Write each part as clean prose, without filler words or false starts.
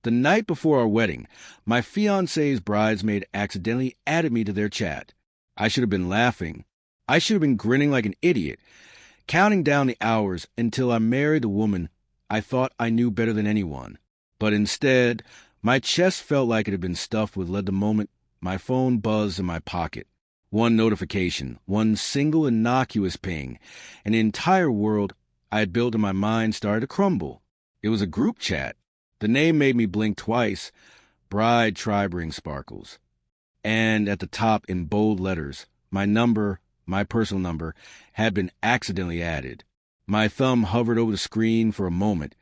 The night before our wedding, my fiancé's bridesmaid accidentally added me to their chat. I should have been laughing. I should have been grinning like an idiot, counting down the hours until I married the woman I thought I knew better than anyone. But instead, my chest felt like it had been stuffed with lead the moment my phone buzzed in my pocket. One notification, one single innocuous ping, and the entire world I had built in my mind started to crumble. It was a group chat. The name made me blink twice. Bride Tribe Ring Sparkles. And at the top in bold letters, my personal number, had been accidentally added. My thumb hovered over the screen for a moment,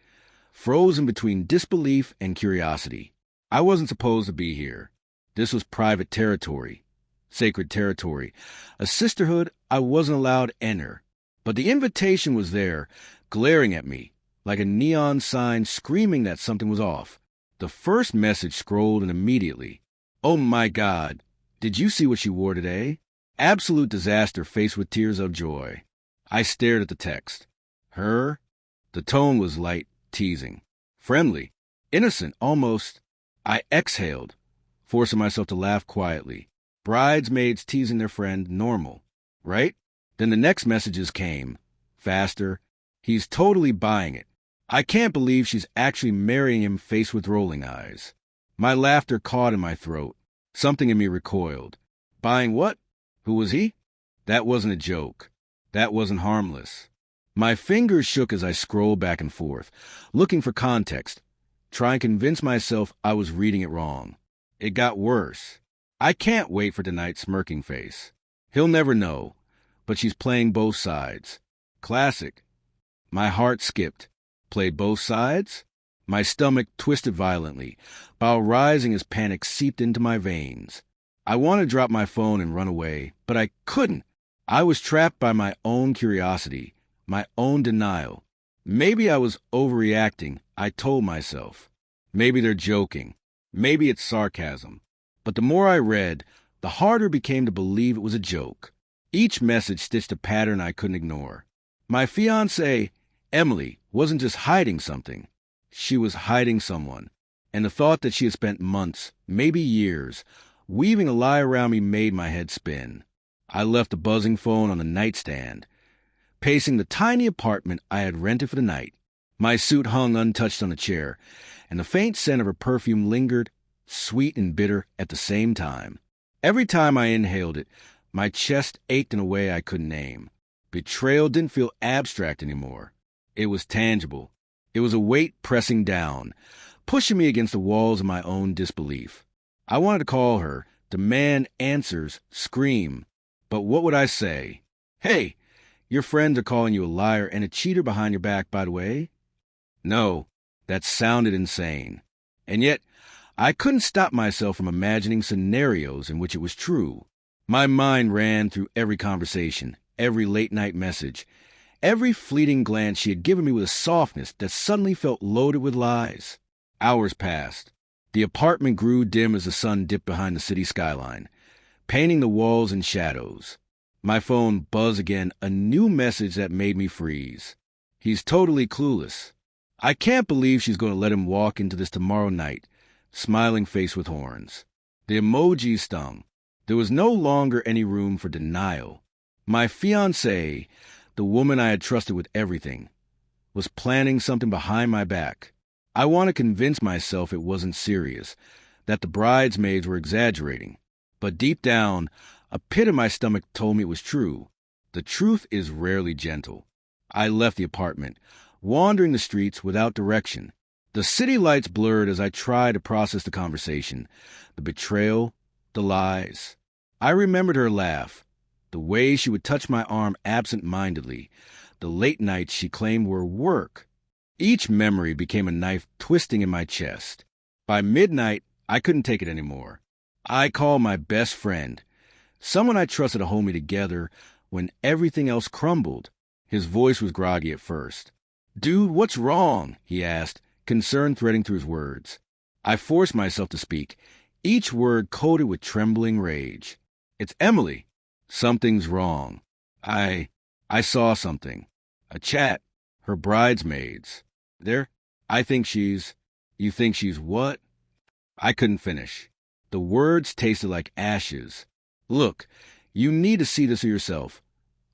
frozen between disbelief and curiosity. I wasn't supposed to be here. This was private territory, sacred territory, a sisterhood I wasn't allowed to enter. But the invitation was there, glaring at me, like a neon sign screaming that something was off. The first message scrolled, and immediately, "Oh my God, did you see what she wore today?" Absolute disaster faced with tears of joy. I stared at the text. Her? The tone was light, teasing, friendly, innocent, almost. I exhaled, forcing myself to laugh quietly. Bridesmaids teasing their friend, normal, right? Then the next messages came, faster. He's totally buying it. I can't believe she's actually marrying him, faced with rolling eyes. My laughter caught in my throat. Something in me recoiled. Buying what? Who was he? That wasn't a joke. That wasn't harmless. My fingers shook as I scrolled back and forth, looking for context, trying to convince myself I was reading it wrong. It got worse. I can't wait for tonight's smirking face. He'll never know, but she's playing both sides. Classic. My heart skipped. Played both sides? My stomach twisted violently, while rising as panic seeped into my veins. I wanted to drop my phone and run away, but I couldn't. I was trapped by my own curiosity, my own denial. Maybe I was overreacting, I told myself. Maybe they're joking. Maybe it's sarcasm. But the more I read, the harder it became to believe it was a joke. Each message stitched a pattern I couldn't ignore. My fiancée, Emily, wasn't just hiding something. She was hiding someone. And the thought that she had spent months, maybe years, weaving a lie around me made my head spin. I left the buzzing phone on the nightstand, pacing the tiny apartment I had rented for the night. My suit hung untouched on a chair, and the faint scent of her perfume lingered, sweet and bitter at the same time. Every time I inhaled it, my chest ached in a way I couldn't name. Betrayal didn't feel abstract anymore. It was tangible. It was a weight pressing down, pushing me against the walls of my own disbelief. I wanted to call her, demand answers, scream. But what would I say? Hey, your friends are calling you a liar and a cheater behind your back, by the way. No, that sounded insane. And yet, I couldn't stop myself from imagining scenarios in which it was true. My mind ran through every conversation, every late-night message, every fleeting glance she had given me with a softness that suddenly felt loaded with lies. Hours passed. The apartment grew dim as the sun dipped behind the city skyline, painting the walls in shadows. My phone buzzed again, a new message that made me freeze. He's totally clueless. I can't believe she's going to let him walk into this tomorrow night, smiling face with horns. The emojis stung. There was no longer any room for denial. My fiancée, the woman I had trusted with everything, was planning something behind my back. I want to convince myself it wasn't serious, that the bridesmaids were exaggerating. But deep down, a pit in my stomach told me it was true. The truth is rarely gentle. I left the apartment, wandering the streets without direction. The city lights blurred as I tried to process the conversation, the betrayal, the lies. I remembered her laugh, the way she would touch my arm absent-mindedly, the late nights she claimed were work. Each memory became a knife twisting in my chest. By midnight, I couldn't take it anymore. I called my best friend, someone I trusted to hold me together when everything else crumbled. His voice was groggy at first. "Dude, what's wrong?" he asked, concern threading through his words. I forced myself to speak, each word coated with trembling rage. "It's Emily. Something's wrong. I saw something. A chat. Her bridesmaids. I think she's..." You think she's what? I couldn't finish. The words tasted like ashes. Look, you need to see this for yourself,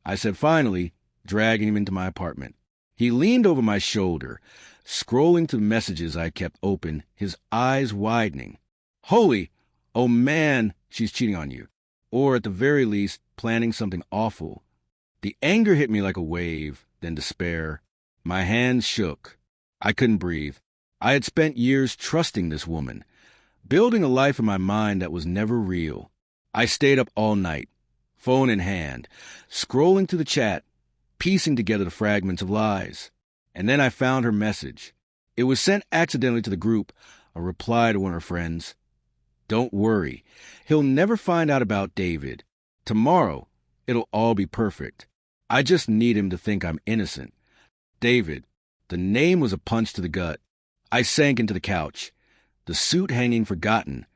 I said finally, dragging him into my apartment. He leaned over my shoulder, scrolling through the messages I kept open, his eyes widening. Holy, oh man, she's cheating on you. Or at the very least, planning something awful. The anger hit me like a wave, then despair. My hands shook. I couldn't breathe. I had spent years trusting this woman, building a life in my mind that was never real. I stayed up all night, phone in hand, scrolling through the chat, piecing together the fragments of lies. And then I found her message. It was sent accidentally to the group, a reply to one of her friends. Don't worry. He'll never find out about David. Tomorrow, it'll all be perfect. I just need him to think I'm innocent. David. The name was a punch to the gut. I sank into the couch, the suit hanging forgotten,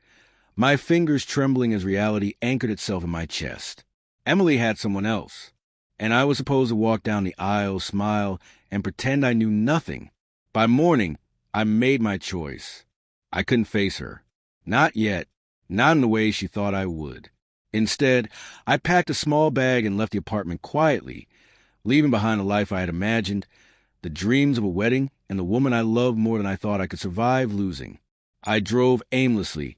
my fingers trembling as reality anchored itself in my chest. Emily had someone else, and I was supposed to walk down the aisle, smile, and pretend I knew nothing. By morning, I made my choice. I couldn't face her. Not yet. Not in the way she thought I would. Instead, I packed a small bag and left the apartment quietly, leaving behind the life I had imagined, the dreams of a wedding, and the woman I loved more than I thought I could survive losing. I drove aimlessly,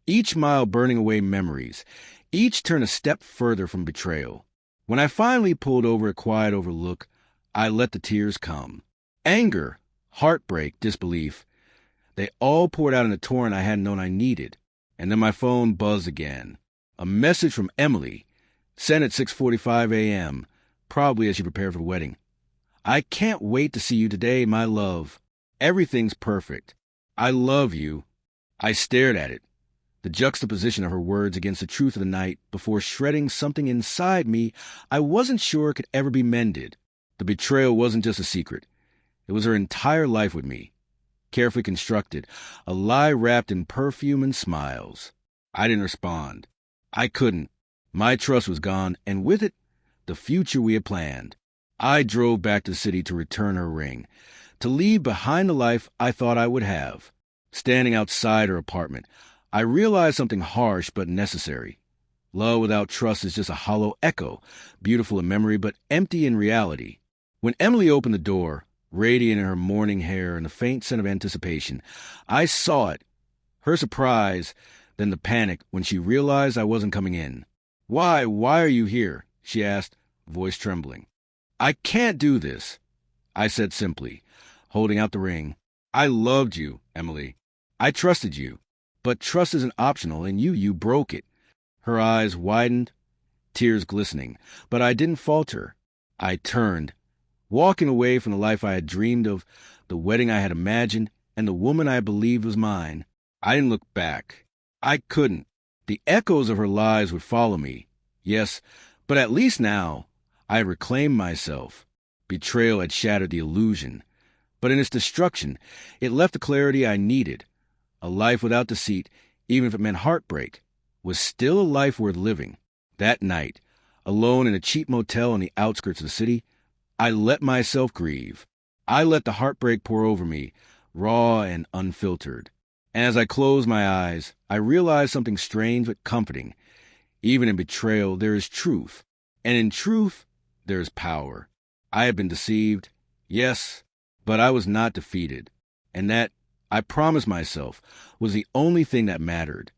each mile burning away memories, each turn a step further from betrayal. When I finally pulled over a quiet overlook, I let the tears come. Anger, heartbreak, disbelief. They all poured out in a torrent I hadn't known I needed. And then my phone buzzed again. A message from Emily, sent at 6:45 a.m., probably as she prepared for the wedding. I can't wait to see you today, my love. Everything's perfect. I love you. I stared at it, the juxtaposition of her words against the truth of the night, before shredding something inside me I wasn't sure could ever be mended. The betrayal wasn't just a secret. It was her entire life with me, carefully constructed, a lie wrapped in perfume and smiles. I didn't respond. I couldn't. My trust was gone, and with it, the future we had planned. I drove back to the city to return her ring, to leave behind the life I thought I would have. Standing outside her apartment, I realized something harsh but necessary. Love without trust is just a hollow echo, beautiful in memory but empty in reality. When Emily opened the door, radiant in her morning hair and the faint scent of anticipation, I saw it. Her surprise, then the panic when she realized I wasn't coming in. Why are you here?" she asked, voice trembling. "I can't do this," I said simply, holding out the ring. "I loved you, Emily. I trusted you. But trust isn't optional, and you broke it." Her eyes widened, tears glistening, but I didn't falter. I turned, walking away from the life I had dreamed of, the wedding I had imagined, and the woman I believed was mine. I didn't look back. I couldn't. The echoes of her lies would follow me. Yes, but at least now I had reclaimed myself. Betrayal had shattered the illusion, but in its destruction, it left the clarity I needed. A life without deceit, even if it meant heartbreak, was still a life worth living. That night, alone in a cheap motel on the outskirts of the city, I let myself grieve. I let the heartbreak pour over me, raw and unfiltered. And as I closed my eyes, I realized something strange but comforting. Even in betrayal, there is truth. And in truth, there is power. I had been deceived, yes, but I was not defeated. And that, I promised myself, was the only thing that mattered.